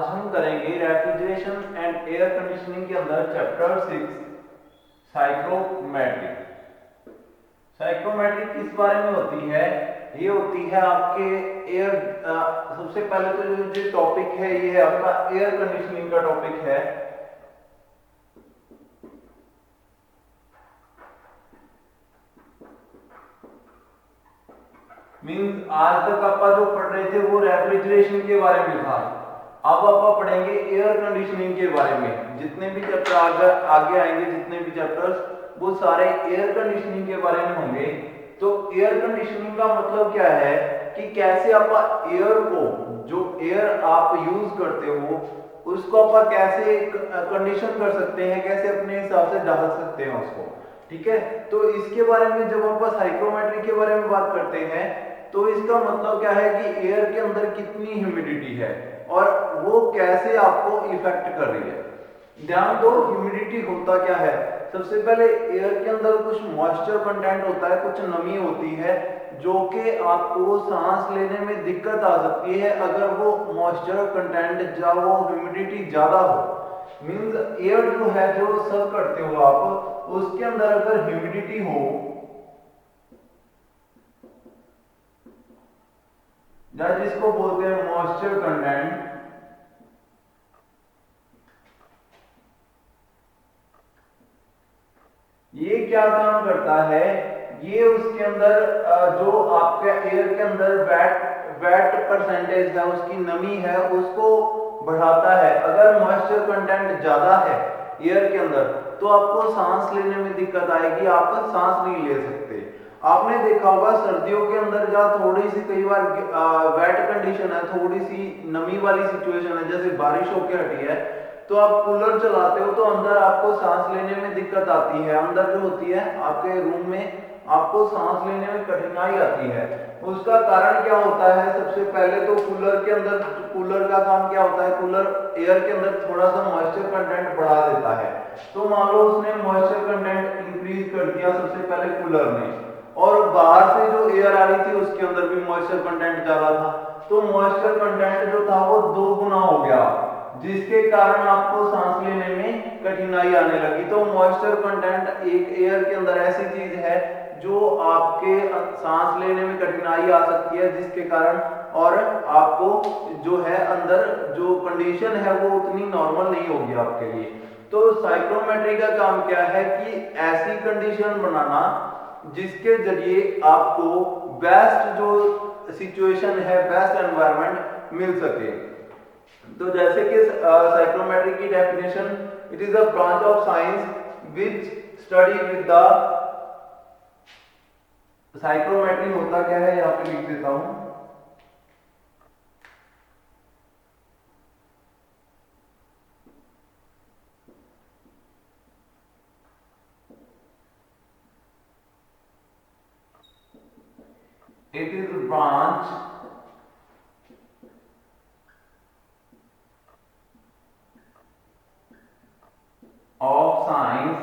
आज हम करेंगे रेफ्रिजरेशन एंड एयर कंडीशनिंग के अंदर चैप्टर 6 साइक्रोमेट्रिक। साइक्रोमेट्रिक किस बारे में होती है? ये होती है आपके एयर सबसे पहले तो जो टॉपिक है ये है आपका एयर कंडीशनिंग का टॉपिक है। मींस आज तक आप जो पढ़ रहे थे वो रेफ्रिजरेशन के बारे में था। अब आप पढ़ेंगे एयर कंडीशनिंग के बारे में। जितने भी चैप्टर आगे आएंगे, जितने भी चैप्टर्स, वो सारे एयर कंडीशनिंग के बारे में होंगे। तो एयर कंडीशनिंग का मतलब क्या है कि कैसे आप एयर को, जो एयर आप यूज करते हो उसको आप कैसे कंडीशन कर सकते हैं, कैसे अपने हिसाब से ढाल सकते हैं उसको। ठीक है, तो इसके बारे में जब आप साइक्रोमेट्री के बारे में बात करते हैं तो इसका मतलब क्या है कि एयर के अंदर कितनी ह्यूमिडिटी है और वो कैसे आपको इफेक्ट कर रही है। ध्यान दो, ह्यूमिडिटी होता क्या है? सबसे पहले एयर के अंदर कुछ मॉइस्चर कंटेंट होता है, कुछ नमी होती है जो कि आपको सांस लेने में दिक्कत आ सकती है अगर वो मॉइस्चर कंटेंट या वो ह्यूमिडिटी ज्यादा हो। मींस एयर जो है, जो सर्व करते हो आप, उसके अंदर अगर ह्यूमिडिटी हो या जिसको बोलते हैं मॉइस्चर कंटेंट, ये क्या काम करता है? ये उसके अंदर जो आपके एयर के अंदर वेट परसेंटेज है, उसकी नमी है, उसको बढ़ाता है। अगर मॉइस्चर कंटेंट ज्यादा है एयर के अंदर तो आपको सांस लेने में दिक्कत आएगी, आप सांस नहीं ले सकते। आपने देखा होगा सर्दियों के अंदर जहाँ थोड़ी सी कई बार वेट कंडीशन है, थोड़ी सी नमी वाली सिचुएशन है, जैसे बारिश होके हटी है, तो आप कूलर चलाते हो तो अंदर आपको सांस लेने में दिक्कत आती है। अंदर जो होती है आपके रूम में आपको सांस लेने में कठिनाई आती है। उसका कारण क्या होता है? सबसे पहले तो कूलर के अंदर, कूलर का काम क्या होता है? कूलर एयर के अंदर थोड़ा सा मॉइस्चर कंटेंट बढ़ा देता है। तो मान लो उसने मॉइस्चर कंटेंट इंक्रीज कर दिया सबसे पहले कूलर ने, और बाहर से जो एयर आ रही थी उसके अंदर भी मॉइस्चर कंटेंट ज्यादा था, तो मॉइस्चर कंटेंट जो था वो 2 गुना हो गया, जिसके कारण आपको सांस लेने में कठिनाई आने लगी। तो मॉइस्चर कंटेंट एक एयर के अंदर ऐसी चीज है जो आपके सांस लेने में कठिनाई आ सकती है, जिसके कारण और आपको जो है अंदर जो कंडीशन है वो उतनी नॉर्मल नहीं होगी आपके लिए। तो साइक्रोमेट्री का काम क्या है कि ऐसी कंडीशन बनाना जिसके जरिए आपको बेस्ट जो सिचुएशन है, बेस्ट एनवायरनमेंट मिल सके। तो जैसे कि साइक्रोमेट्री की definition, it is a branch of science which study with the, psychrometry होता क्या है यहां पे लिख देता हूं। It is branch of science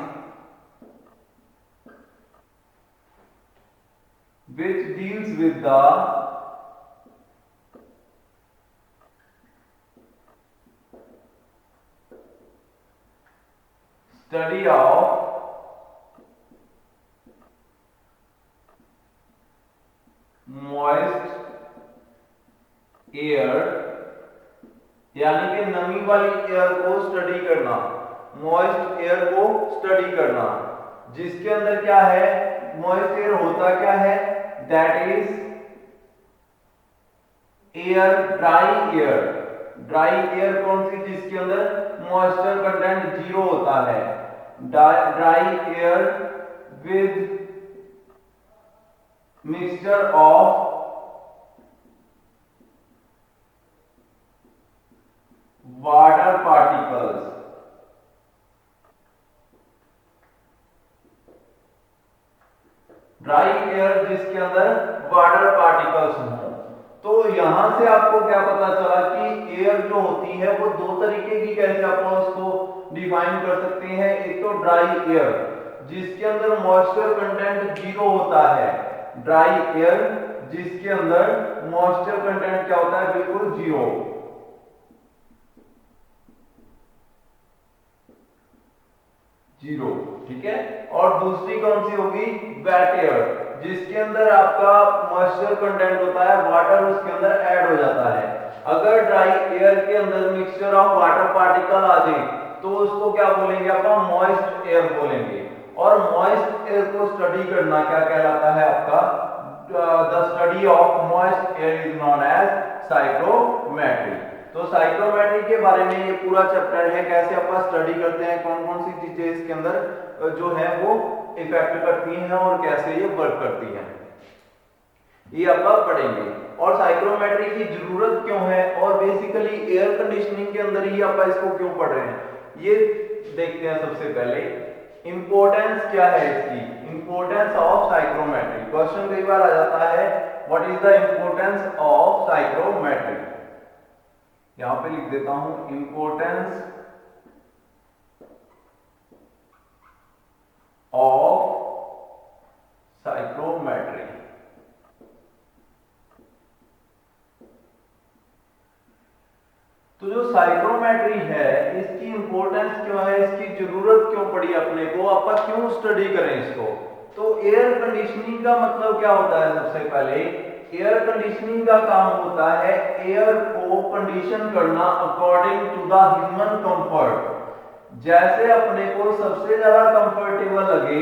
which deals with the study of moist air, यानी कि नमी वाली एयर को स्टडी करना, मॉइस्ट एयर को स्टडी करना, जिसके अंदर क्या है? मॉइस्ट एयर होता क्या है? That is air, dry air. Dry air कौन सी? जिसके अंदर मॉइस्चर कंटेंट 0 होता है। Dry air with mixture of water particles. Dry air जिसके अंदर वाटर पार्टिकल्स हों। तो यहां से आपको क्या पता चला कि एयर जो होती है वो 2 तरीके की, कैसे आप उसको डिफाइन कर सकते हैं। एक तो ड्राई एयर जिसके अंदर मॉइस्चर कंटेंट 0 होता है, ड्राई एयर जिसके अंदर मॉइस्चर कंटेंट क्या होता है? बिल्कुल 0। जीरो, ठीक है। और दूसरी कौन सी होगी, वेट एयर, जिसके अंदर आपका मॉइस्चर कंटेंट होता है, वाटर उसके अंदर ऐड हो जाता है। अगर ड्राई एयर के अंदर मिक्सचर ऑफ वाटर पार्टिकल आ जाए तो उसको क्या बोलेंगे अपन, मॉइस्ट एयर बोलेंगे। और मॉइस्ट एयर को स्टडी करना क्या कहलाता है आपका, the study of moist air is known as psychrometry. तो साइक्रोमेट्री के बारे में ये पूरा चैप्टर है, कैसे अपन स्टडी करते हैं, कौन कौन सी चीजें इसके अंदर जो है वो इफेक्ट करती हैं और कैसे ये वर्क करती हैं, ये अपन पढ़ेंगे। और साइक्रोमेट्री की जरूरत क्यों है, और बेसिकली एयर कंडीशनिंग के अंदर ही अपन इसको क्यों पढ़ रहे हैं, ये देखते हैं। सबसे पहले इंपॉर्टेंस क्या है इसकी, इंपॉर्टेंस ऑफ साइक्रोमेट्री। क्वेश्चन कई बार आ जाता है, what is the importance of psychrometry. यहां पे लिख देता हूं, इंपॉर्टेंस ऑफ साइक्रोमेट्री। तो जो साइक्रोमेट्री है इसकी इंपॉर्टेंस क्यों है, इसकी जरूरत क्यों पड़ी अपने को, अपन क्यों स्टडी करें इसको। तो एयर कंडीशनिंग का मतलब क्या होता है, सबसे पहले एयर कंडीशनिंग का काम होता है एयर को कंडीशन करना according to the human comfort. जैसे अपने को सबसे ज्यादा कंफर्टेबल लगे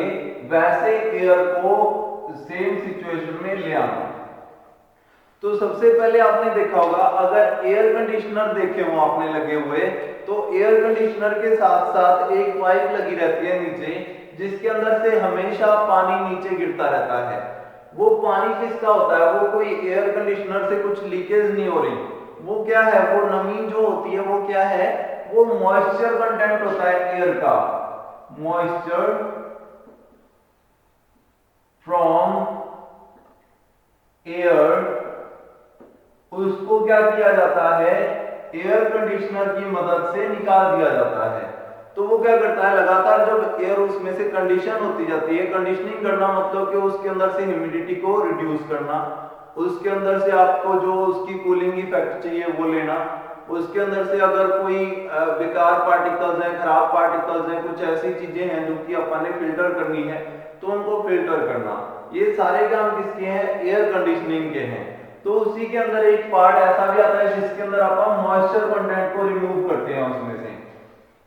वैसे एयर को सेम सिचुएशन में ले आना। तो सबसे पहले आपने देखा होगा, अगर एयर कंडीशनर देखे हो आपने लगे हुए, तो एयर कंडीशनर के साथ साथ एक पाइप लगी रहती है नीचे, जिसके अंदर से हमेशा पानी नीचे गिरता रहता है। वो पानी किसका होता है, वो कोई एयर कंडीशनर से कुछ लीकेज नहीं हो रही, वो क्या है, वो नमी जो होती है वो क्या है, वो मॉइस्चर कंटेंट होता है एयर का, मॉइस्चर फ्रॉम एयर। उसको क्या किया जाता है, एयर कंडीशनर की मदद से निकाल दिया जाता है। तो वो क्या करता है, लगातार जब एयर उसमें से कंडीशन होती जाती है, कंडीशनिंग करना मतलब कि उसके अंदर से ह्यूमिडिटी को रिड्यूस करना, उसके अंदर से आपको जो उसकी कूलिंग इफेक्ट चाहिए वो लेना, उसके अंदर से अगर कोई बेकार पार्टिकल्स हैं, खराब पार्टिकल्स हैं, कुछ ऐसी चीजें हैं जो कि अपन ने फिल्टर करनी है तो उनको फिल्टर करना, ये सारे काम किसके हैं, एयर कंडीशनिंग के हैं। तो उसी के अंदर एक पार्ट ऐसा भी आता है जिसके अंदर अपन मॉइस्चर कंटेंट को रिमूव करते हैं उसमें से।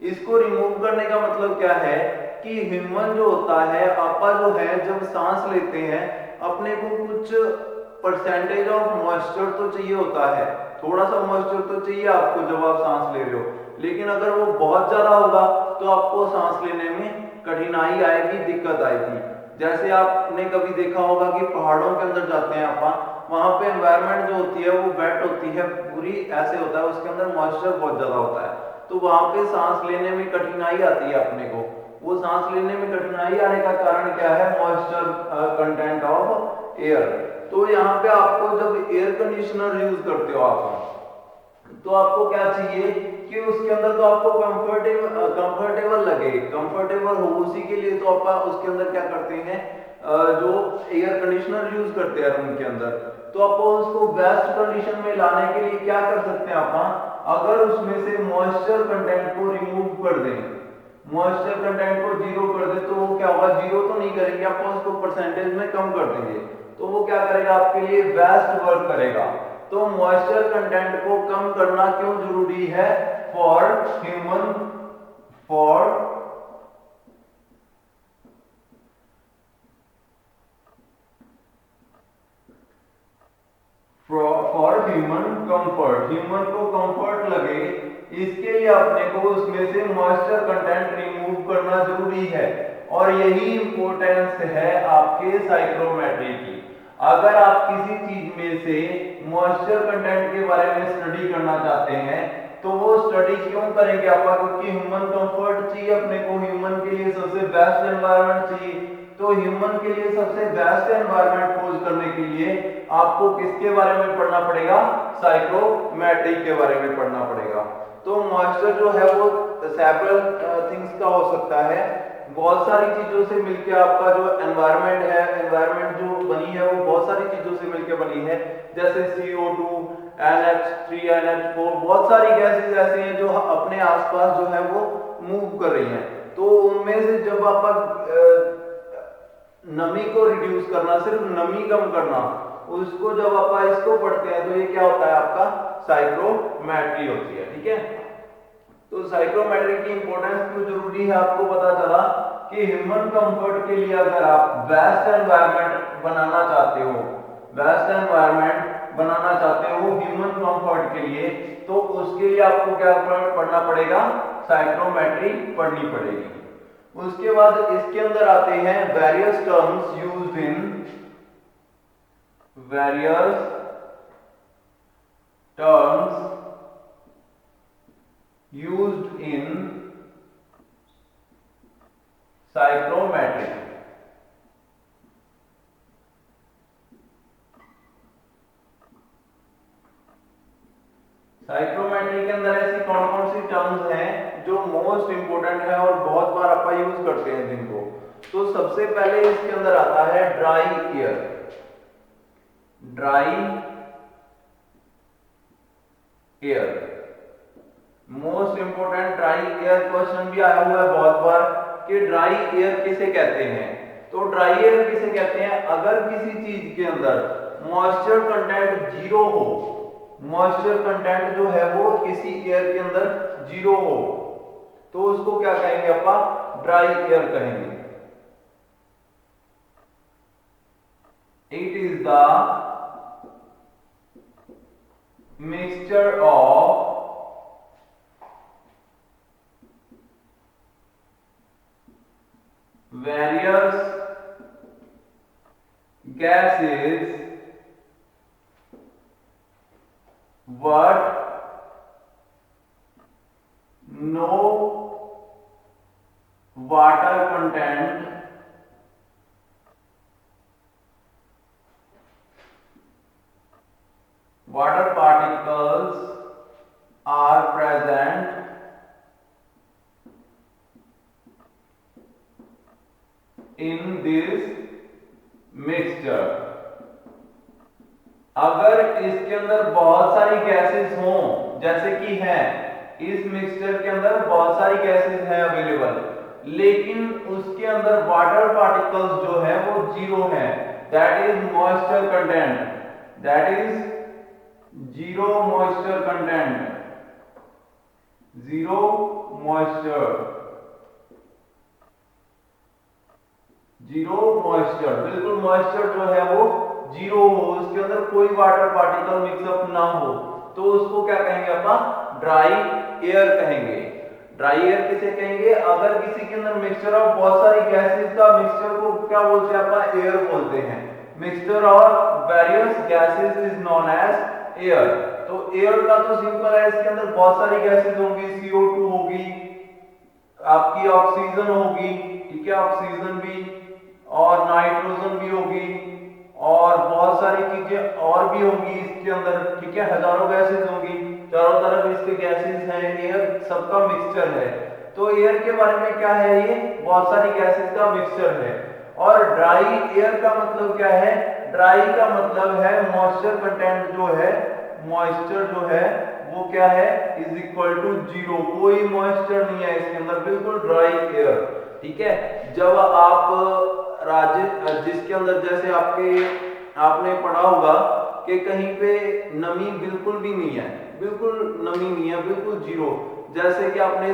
इसको रिमूव करने का मतलब क्या है कि ह्यूमन जो होता है, आपा जो है, जब सांस लेते हैं अपने को कुछ परसेंटेज ऑफ मॉइस्चर तो चाहिए होता है, थोड़ा सा मॉइस्चर तो चाहिए आपको जब आप सांस ले रहे हो, लेकिन अगर वो बहुत ज्यादा होगा तो आपको सांस लेने में कठिनाई आएगी, दिक्कत आएगी। जैसे आपने कभी देखा होगा कि पहाड़ों के अंदर जाते हैं अपन, वहां पे एनवायरनमेंट जो होती है वो वेट होती है पूरी, ऐसे होता है, उसके अंदर मॉइस्चर बहुत ज्यादा होता है, तो वहां पे सांस लेने में कठिनाई आती है अपने को। वो सांस लेने में कठिनाई आने का कारण क्या है, मॉइस्चर कंटेंट ऑफ एयर। तो यहाँ पे आपको जब एयर कंडीशनर यूज करते हो आप, तो आपको क्या चाहिए कि उसके अंदर तो आपको कंफर्टेबल लगे, कंफर्टेबल हो, उसी के लिए तो आप उसके अंदर क्या करते हैं, जो एयर कंडीशनर यूज करते हैं रूम के अंदर, तो आप उसको बेस्ट कंडीशन में लाने के लिए क्या कर सकते हैं आप, अगर उसमें से मॉइस्चर कंटेंट को रिमूव कर दें, मॉइस्चर कंटेंट को जीरो कर दे, तो वो क्या होगा, जीरो तो नहीं करेंगे, आप उसको परसेंटेज में कम कर देंगे, तो वो क्या करेगा, आपके लिए बेस्ट वर्क करेगा। तो मॉइस्चर कंटेंट को कम करना क्यों जरूरी है, for human, for human comfort, human को कंफर्ट लगे, इसके लिए अपने को उसमें से मॉइस्चर कंटेंट रिमूव करना जरूरी है। और यही इंपॉर्टेंस है आपके साइक्रोमेट्री की। अगर आप किसी चीज में से मॉइस्चर कंटेंट के बारे में स्टडी करना चाहते हैं तो वो स्टडी क्यों करेंगे आप, क्योंकि ह्यूमन कंफर्ट चाहिए अपने को, ह्यूमन के लिए सबसे बेस्ट एनवायरनमेंट चाहिए। तो ह्यूमन के लिए सबसे बेस्ट एनवायरनमेंट खोज करने के लिए आपको किसके बारे में पढ़ना पड़ेगा, साइक्रोमेट्री के बारे में पढ़ना पड़ेगा। तो मॉइस्चर जो है वो सेवरल थिंग्स का हो सकता है, बहुत सारी चीजों से मिलके आपका जो एनवायरनमेंट है, एनवायरनमेंट जो बनी है वो बहुत सारी चीजों से मिलके बनी है, जैसे CO2, NH3, NH4, बहुत सारी गैसेस ऐसी हैं जो अपने आसपास जो है वो मूव कर रही हैं। तो उनमें से जब आप नमी को रिड्यूस करना, सिर्फ नमी कम करना, उसको जब आप इसको पढ़ते हैं तो ये क्या होता है आपका साइक्रोमेट्री होती है। ठीक है, तो साइक्रोमेट्री की इंपॉर्टेंस क्यों जरूरी है आपको पता चला कि ह्यूमन कंफर्ट के लिए अगर आप बेस्ट एनवायरनमेंट बनाना चाहते हो, बेस्ट एनवायरनमेंट बनाना चाहते हो ह्यूमन कंफर्ट के लिए, तो उसके लिए आपको क्या पढ़ना पड़ेगा, साइक्रोमेट्री पढ़नी पड़ेगी। उसके बाद इसके अंदर आते हैं various terms used in, various terms used in psychrometry। साइक्रोमेट्री के अंदर ऐसी कौन कौन सी टर्म्स हैं जो मोस्ट इंपोर्टेंट है और बहुत बार अपन यूज करते हैं जिनको, तो सबसे पहले इसके अंदर आता है dry air. Dry air most important, dry air question भी आया हुआ है बहुत बार कि ड्राई एयर किसे कहते हैं। तो ड्राई एयर किसे कहते हैं, अगर किसी चीज के अंदर मॉइस्चर कंटेंट जीरो हो, मॉइस्चर कंटेंट जो है वो किसी एयर के अंदर जीरो हो, तो उसको क्या कहेंगे अपन, ड्राई एयर कहेंगे। It is the mixture of various gases but no water content water particles are present in this mixture। अगर इसके अंदर बहुत सारी गैसेस हों, जैसे कि हैं, इस मिक्सचर के अंदर बहुत सारी गैसेस हैं अवेलेबल, लेकिन उसके अंदर वाटर पार्टिकल्स जो है वो जीरो है, that is moisture content, that is zero moisture content, zero moisture, zero moisture, बिल्कुल मॉइस्चर जो है वो जीरो हो, उसके अंदर कोई वाटर पार्टिकल मिक्सअप ना हो, तो उसको क्या कहेंगे अपन, ड्राई एयर कहेंगे। ड्राई एयर किसे कहेंगे, अगर किसी के अंदर मिक्सचर ऑफ बहुत सारी गैसेस का मिक्सचर को क्या बोलते हैं अपन, एयर बोलते हैं। Mixture of various gases is known as air. तो एयर का तो सिंपल है, इसके अंदर बहुत सारी गैसेस होंगी, CO2 होगी, आपकी ऑक्सीजन होगी, ठीक है, ऑक्सीजन भी, और नाइट्रोजन भी होगी, और बहुत सारी चीजें और भी होंगी इसके अंदर, ठीक है, हजारों गैसेस होंगी, चारों तरफ इसके गैसेस हैं, एयर सबका मिक्सचर है। तो एयर के बारे में क्या है, ये बहुत सारी गैसेस का मिक्सचर है। और ड्राई एयर का मतलब क्या है, ड्राई का मतलब है मॉइस्चर कंटेंट जो है, मॉइस्चर जो है वो क्या है, इज इक्वल टू जीरो, कोई मॉइस्चर नहीं है इसके अंदर, बिल्कुल ड्राई एयर। ठीक है, जब आप जिसके अंदर जैसे आपने पढ़ा होगा कि कहीं पे नमी बिल्कुल भी नहीं है, बिल्कुल नमी नहीं है, बिल्कुल जीरो, जैसे कि आपने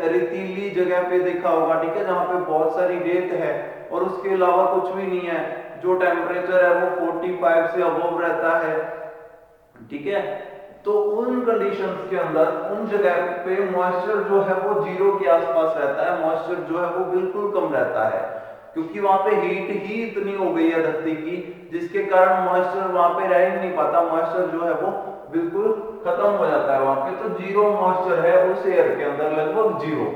रेतीली जगह पे देखा होगा, ठीक है, जहाँ पे बहुत सारी रेत है और उसके अलावा कुछ भी नहीं है, जो टेम्परेचर है वो 45 से अबव रहता है, ठीक है, तो उन कंडीशंस के अंदर उन जगह पे मॉइस्चर जो है वो जीरो के आसपास रहता है, मॉइस्चर जो है वो बिल्कुल कम रहता है, क्योंकि वहां पे हीट ही इतनी हो गई है धरती की, जिसके कारण मॉइस्चर वहां पे रह ही नहीं पाता, मॉइस्चर जो है वो बिल्कुल खत्म हो जाता है वहां पे। तो जीरो मॉइस्चर है उस एयर के अंदर, लगभग जीरो,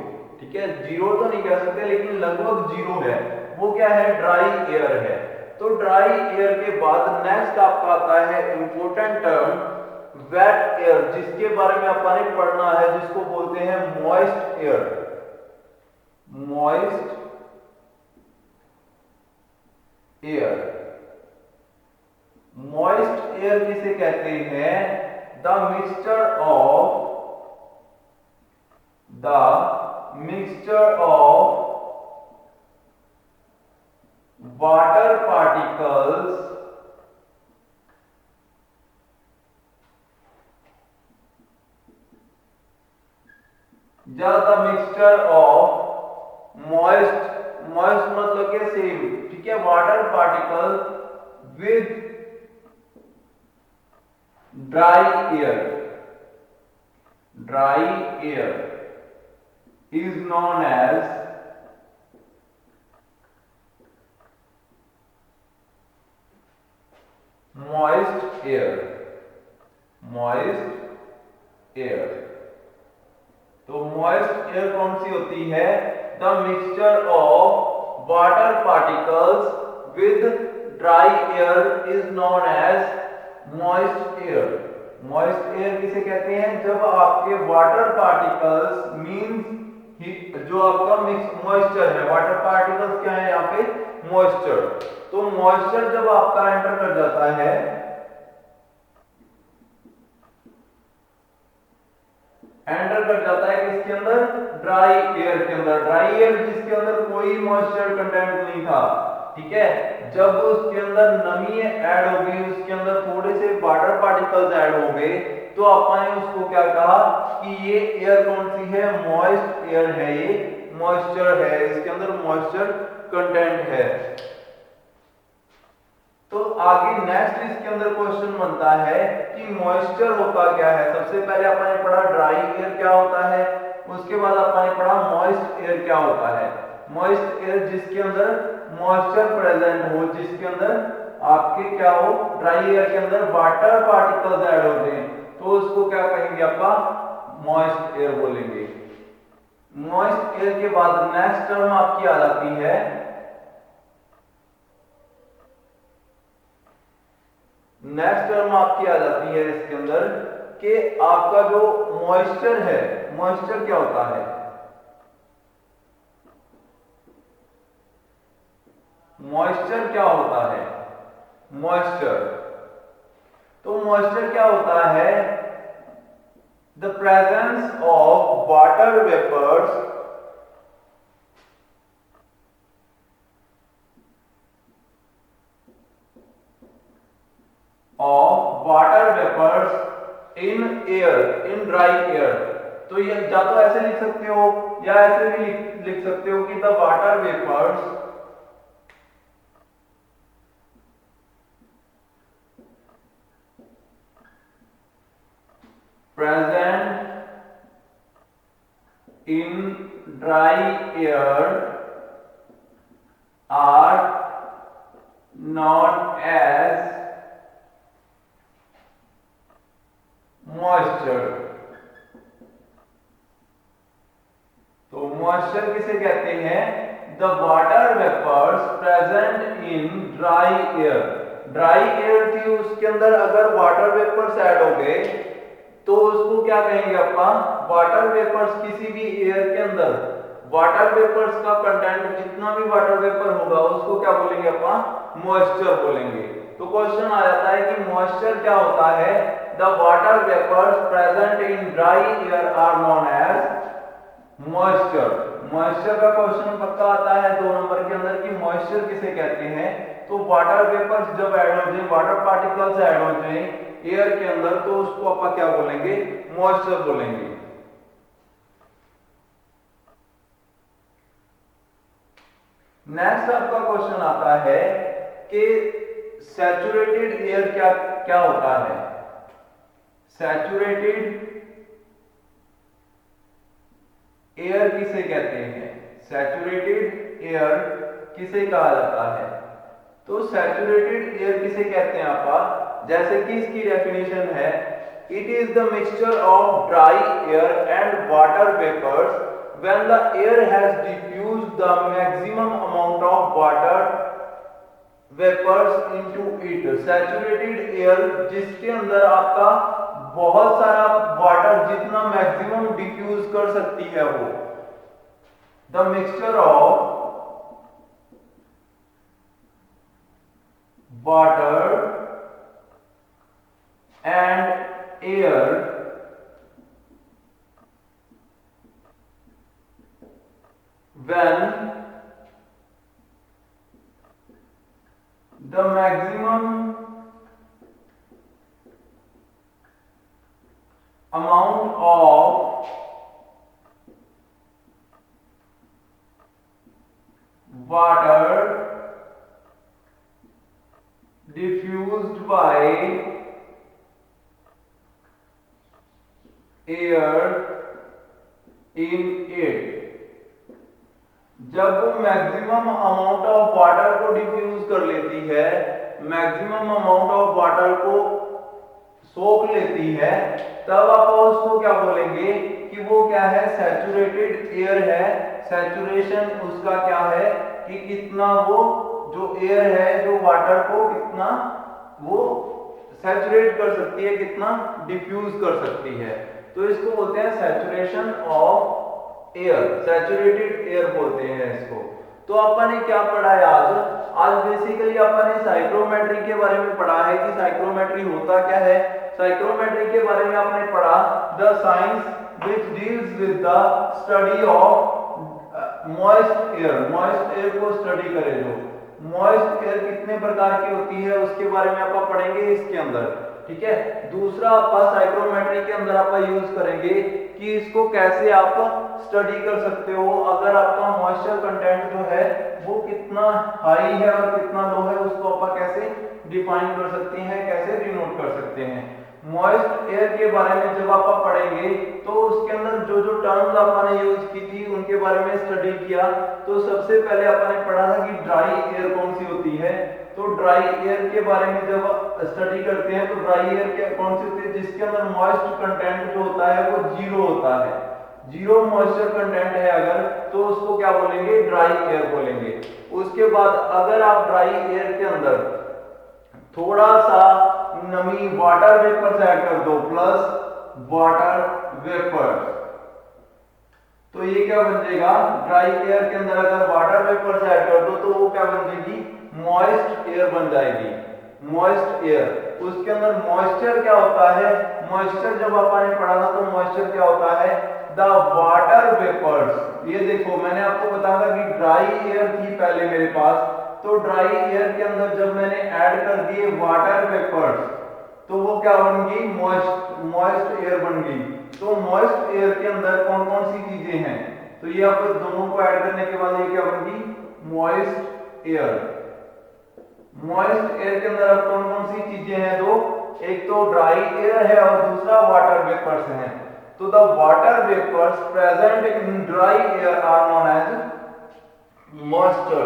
ठीक है, जीरो तो नहीं कह सकते लेकिन लगभग जीरो है, वो क्या है, ड्राई एयर है। तो ड्राई एयर के बाद नेक्स्ट आपका आता है इंपोर्टेंट टर्म वेट एयर, जिसके बारे में आपने पढ़ना है, जिसको बोलते हैं moist air. Moist air, moist air किसे कहते हैं, the mixture of water particles just the mixture of moist मतलब क्या सेम, ठीक है, water particle with dry air is known as moist air। तो moist air कौन सी होती है? The mixture of water particles with dry air is known as moist air। moist air किसे कहते हैं? जब आपके वाटर पार्टिकल्स मींस जो आपका मिक्स मॉइस्चर है, वाटर पार्टिकल्स क्या है यहाँ पे? मॉइस्चर। तो मॉइस्चर जब आपका एंटर कर जाता है किसके अंदर? ड्राई एयर के अंदर। ड्राई एयर जिसके अंदर कोई मॉइस्चर कंटेंट नहीं था, ठीक है, जब उसके अंदर नमी ऐड हो गई, उसके अंदर थोड़े से वाटर पार्टिकल्स ऐड हो गए, तो आपने उसको क्या कहा कि ये एयर कौन सी है? मॉइस्ट एयर है, ये मॉइस्चर है, इसके अंदर मॉइस्चर कंटेंट है। तो आगे नेक्स्ट इसके अंदर क्वेश्चन बनता है कि मॉइस्चर होता क्या है। सबसे पहले आपने पढ़ा ड्राई एयर क्या होता है, उसके बाद आपने पढ़ा मॉइस्ट एयर क्या होता है। मॉइस्ट एयर जिसके अंदर मॉइस्चर प्रेजेंट हो, जिसके अंदर आपके क्या हो? ड्राई एयर के अंदर वाटर पार्टिकल्स ऐड होते हैं, तो उसको क्या कहेंगे? आपका मॉइस्ट एयर बोलेंगे। मॉइस्ट एयर के बाद नेक्स्ट टर्म आपकी आ जाती है इसके अंदर कि आपका जो मॉइस्चर है, मॉइस्चर क्या होता है? मॉइस्चर क्या होता है? तो मॉइस्चर क्या होता है? The presence of water vapours in air, in dry air. तो ये या तो ऐसे लिख सकते हो या ऐसे भी लिख सकते हो कि the water vapours present in dry air are known as moisture। तो मॉइस्चर किसे कहते हैं? The water vapours present in dry air. Dry air थी, उसके अंदर अगर वाटर वेपर्स ऐड हो गए तो उसको क्या कहेंगे? आपका वाटर वेपर्स, किसी भी एयर के अंदर वाटर वेपर्स का कंटेंट, जितना भी वाटर वेपर होगा उसको क्या बोलेंगे? आपका मॉइस्चर बोलेंगे। तो क्वेश्चन आ जाता है कि मॉइस्चर क्या होता है? The water vapours present in dry air are known as moisture. Moisture का क्वेश्चन पक्का आता है 2 नंबर के अंदर कि मॉइस्चर किसे कहते हैं। तो वाटर वेपर्स जब ऐड हो जाए, वाटर पार्टिकल्स ऐड हो जाए एयर के अंदर, तो उसको आप क्या बोलेंगे? मॉइस्चर बोलेंगे। नेक्स्ट आपका क्वेश्चन आता है कि सैचुरेटेड एयर क्या होता है? सैचुरेटेड एयर किसे कहते हैं? सैचुरेटेड एयर किसे कहा जाता है? तो सैचुरेटेड एयर किसे कहते हैं आपका? जैसे कि इसकी डेफिनेशन है, it is the mixture of dry air and water vapours when the air has diffused the maximum amount of water vapors into it। Saturated air जिसके अंदर आपका बहुत सारा वाटर, जितना मैक्सिमम डिफ्यूज कर सकती है वो, the mixture of water and air when the maximum amount of water diffused by air in it। जब वो मैक्सिमम अमाउंट ऑफ वाटर को डिफ्यूज कर लेती है, मैक्सिमम अमाउंट ऑफ वाटर को सोख लेती है, तब आप उसको क्या बोलेंगे कि वो क्या है, सैचुरेटेड एयर है। सैचुरेशन उसका क्या है कि कितना वो जो एयर है जो वाटर को कितना वो सैचुरेट कर सकती है, कितना डिफ्यूज कर सकती है, तो इसको बोलते हैं saturation of air, saturated air बोलते हैं इसको। तो अपन ने क्या पढ़ा है आज बेसिकली अपन ने साइक्रोमेट्री के बारे में पढ़ा है कि साइक्रोमेट्री होता क्या है। साइक्रोमेट्री के बारे में आपने पढ़ा the science which deals with the study of moist air को स्टडी करे। जो मॉइस्ट एयर कितने प्रकार की होती है उसके बारे में आप पढ़ेंगे इसके अंदर, ठीक है। दूसरा आप साइक्रोमेट्री के अंदर आप यूज करेंगे कि इसको कैसे आप स्टडी कर सकते हो, अगर आपका मॉइस्चर कंटेंट जो है वो कितना हाई है और कितना लो है, उसको आप कैसे डिफाइन कर सकते हैं, कैसे डिनोट कर सकते हैं। मॉइस्ट एयर के बारे में जब आप पढ़ेंगे तो उसके अंदर जो जो टर्म्स आपने यूज की थी उनके बारे में स्टडी किया। तो सबसे पहले आपने पढ़ा था कि ड्राई एयर कौन सी होती है। तो ड्राई एयर के बारे में जब स्टडी करते हैं तो ड्राई एयर क्या कौन सी होती है, जिसके अंदर मॉइस्ट कंटेंट जो होता है वो जीरो होता है, जीरो मॉइस्चर कंटेंट है अगर, तो उसको क्या बोलेंगे, ड्राई एयर बोलेंगे। उसके बाद अगर आप ड्राई एयर के अंदर थोड़ा सा नमी वाटर वेपर ऐड कर दो प्लस वाटर वेपर, तो ये क्या बन जाएगा, ड्राई एयर के अंदर अगर वाटर वेपर ऐड कर दो तो वो क्या बन जाएगी, मॉइस्ट एयर बन जाएगी, मॉइस्ट एयर। उसके अंदर मॉइस्चर क्या होता है, मॉइस्चर जब आपने पढ़ा था तो मॉइस्चर क्या होता है, द वाटर वेपर्स। ये देखो मैंने आपको बताया था कि ड्राई एयर थी पहले मेरे पास, तो ड्राई एयर के अंदर जब मैंने ऐड कर दिए वाटर वेपर्स तो वो क्या बन गई, मॉइस्ट एयर बन गई। तो मॉइस्ट एयर के अंदर कौन कौन सी चीजें हैं, तो ये आप दोनों को ऐड करने के बाद ये क्या बन गई, मॉइस्ट एयर। मॉइस्ट एयर के अंदर अब कौन कौन सी चीजें हैं, दो, एक तो ड्राई एयर है और दूसरा वाटर वेपर्स है। तो the water vapours present in dry air are known as moisture.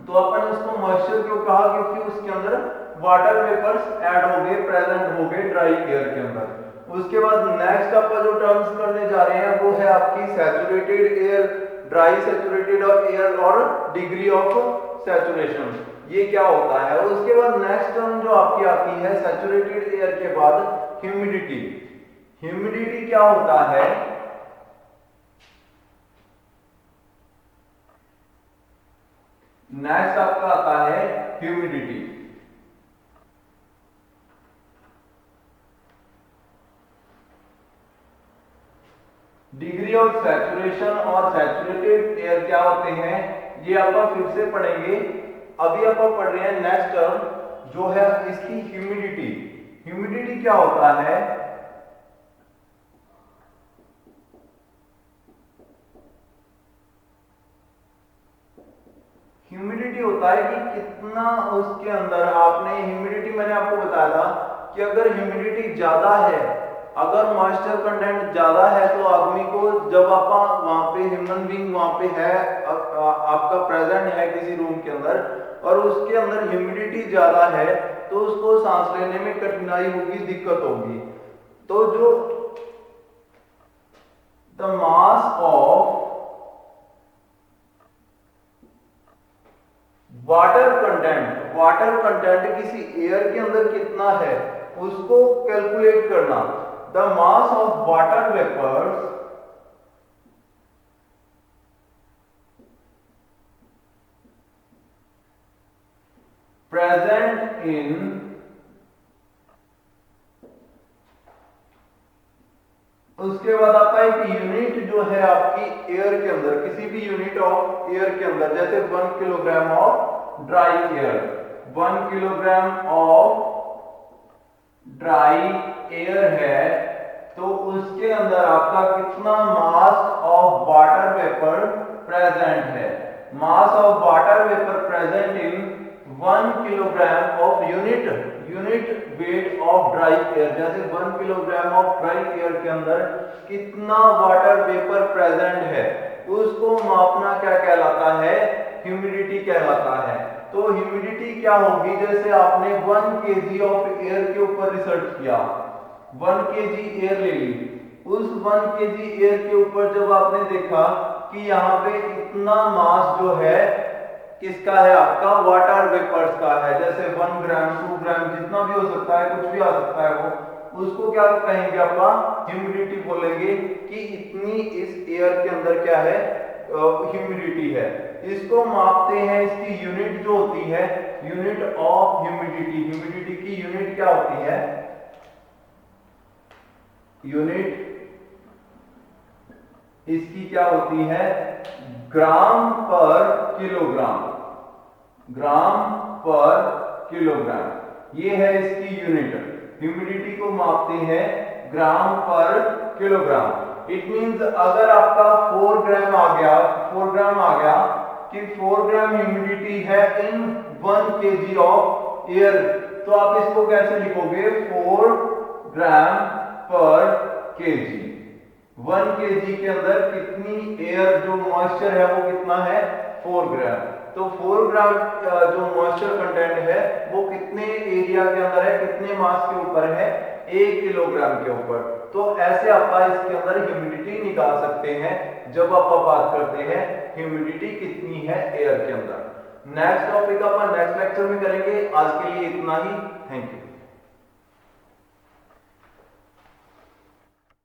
तो अपन उसको मॉइस्चर क्यों कहा, क्योंकि उसके अंदर वाटर वेपर्स ऐड हो गए, प्रेजेंट हो गए ड्राई एयर के अंदर। उसके बाद नेक्स्ट अपन जो टर्म्स करने जा रहे हैं वो है आपकी saturated air, dry saturated air और डिग्री ऑफ सैचुरेशन, ये क्या होता है। उसके बाद नेक्स्ट टर्म जो आपकी आती है सैचुरेटेड एयर के बाद, ह्यूमिडिटी। ह्यूमिडिटी क्या होता है, नेक्स्ट आपका आता है ह्यूमिडिटी। डिग्री ऑफ सैचुरेशन और सैचुरेटेड एयर क्या होते हैं ये आप फिर से पढ़ेंगे। अभी आप पढ़ रहे हैं नेक्स्ट टर्म जो है इसकी ह्यूमिडिटी। ह्यूमिडिटी क्या होता है, ह्यूमिडिटी होता है कि कितना उसके अंदर आपने, ह्यूमिडिटी मैंने आपको बताया था कि अगर ह्यूमिडिटी ज्यादा है, अगर मॉइस्चर कंटेंट ज्यादा है तो आदमी को जब आप वहां पे ह्यूमन बीइंग वहां पे है, आपका प्रेजेंट है किसी रूम के अंदर और उसके अंदर ह्यूमिडिटी ज्यादा है तो उसको सांस लेने में कठिनाई होगी, दिक्कत होगी। तो जो the mass of water content किसी एयर के अंदर कितना है उसको कैलकुलेट करना। The mass of water vapours present in उसके बाद आपका एक यूनिट जो है आपकी एयर के अंदर, किसी भी यूनिट ऑफ एयर के अंदर, जैसे 1 kilogram of dry air, 1 kilogram of dry air है तो उसके अंदर आपका कितना mass of water vapour present है। Mass of water vapour present in 1 kilogram of unit weight of dry air. जैसे 1 किलोग्राम ऑफ ड्राई एयर के अंदर कितना वाटर वेपर प्रेजेंट है उसको मापना क्या कहलाता है, ह्यूमिडिटी कहलाता है। तो ह्यूमिडिटी क्या होगी, जैसे आपने 1 kg ऑफ एयर के ऊपर रिसर्च किया, 1 kg एयर ले ली, उस 1 kg एयर के ऊपर जब आपने देखा कि यहाँ पे इतना मास जो है किसका है, आपका वाटर वेपर्स का है, जैसे 1 ग्राम 2 ग्राम जितना भी हो सकता है, कुछ भी आ सकता है वो, उसको क्या कहेंगे आप, ह्यूमिडिटी बोलेंगे कि इतनी इस एयर के अंदर क्या है, ह्यूमिडिटी है। इसको मापते हैं, इसकी यूनिट जो होती है यूनिट ऑफ ह्यूमिडिटी, ह्यूमिडिटी की यूनिट क्या होती है, यूनिट इसकी क्या होती है, ग्राम पर किलोग्राम, ग्राम पर किलोग्राम, ये है इसकी यूनिट। ह्यूमिडिटी को मापते हैं ग्राम पर किलोग्राम। इट मींस अगर आपका 4 ग्राम आ गया, 4 ग्राम आ गया कि 4 ग्राम ह्यूमिडिटी है इन 1 kg ऑफ एयर, तो आप इसको कैसे लिखोगे, 4 ग्राम पर kg। 1 kg के अंदर कितनी एयर जो मॉइस्चर है वो कितना है, 4 ग्राम। तो 4 ग्राम जो मॉइस्चर कंटेंट है वो कितने एरिया के अंदर है, कितने मास के ऊपर है, 1 किलोग्राम के ऊपर। तो ऐसे आप इसके अंदर ह्यूमिडिटी निकाल सकते हैं जब आप बात करते हैं ह्यूमिडिटी कितनी है एयर के अंदर। नेक्स्ट टॉपिक अपन नेक्स्ट लेक्चर में करेंगे। आज के लिए इतना ही। Thank you.